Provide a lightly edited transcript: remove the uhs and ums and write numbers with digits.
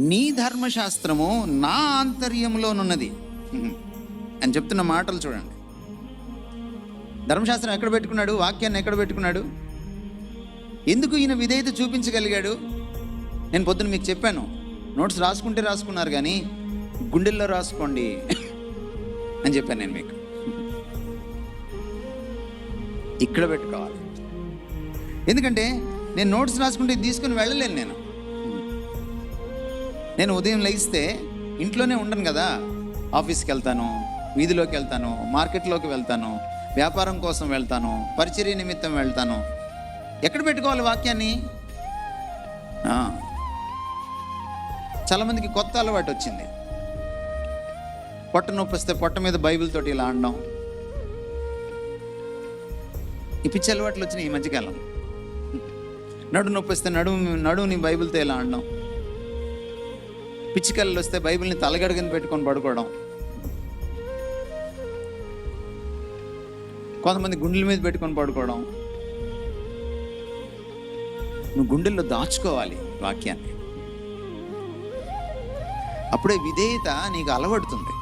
నీ ధర్మశాస్త్రము నా ఆంతర్యంలోనున్నది అని చెప్తున్న మాటలు చూడండి. ధర్మశాస్త్రం ఎక్కడ పెట్టుకున్నాడు? వాక్యాన్ని ఎక్కడ పెట్టుకున్నాడు? ఎందుకు ఈయన విధేయత చూపించగలిగాడు? నేను పొద్దున మీకు చెప్పాను, నోట్స్ రాసుకుంటే రాసుకున్నారు కానీ గుండెల్లో రాసుకోండి అని చెప్పాను నేను మీకు. ఇక్కడ పెట్టుకోవాలి. ఎందుకంటే నేను నోట్స్ రాసుకుంటే తీసుకుని వెళ్ళలేను. నేను ఉదయం లేస్తే ఇంట్లోనే ఉండను కదా, ఆఫీస్కి వెళ్తాను, వీధిలోకి వెళ్తాను, మార్కెట్లోకి వెళ్తాను, వ్యాపారం కోసం వెళ్తాను, పరిచర్య నిమిత్తం వెళ్తాను. ఎక్కడ పెట్టుకోవాలి వాక్యాన్ని? చాలామందికి కొత్త అలవాటు వచ్చింది. పొట్ట నొప్పి వస్తే పొట్ట మీద బైబిల్ తోటి ఇలా అనడం. ఈ పిచ్చి అలవాట్లు వచ్చినాయి ఈ మధ్యకాలం. నడు నొప్పి వస్తే నడువుని బైబిల్తో ఇలా అనడం. పిచ్చికళ్ళు వస్తే బైబిల్ని తలగడగని పెట్టుకొని పడుకోవడం. కొంతమంది గుండెల మీద పెట్టుకొని పడుకోవడం. నువ్వు గుండెల్లో దాచుకోవాలి వాక్యాన్ని. అప్పుడే విధేయత నీకు అలవడుతుంది.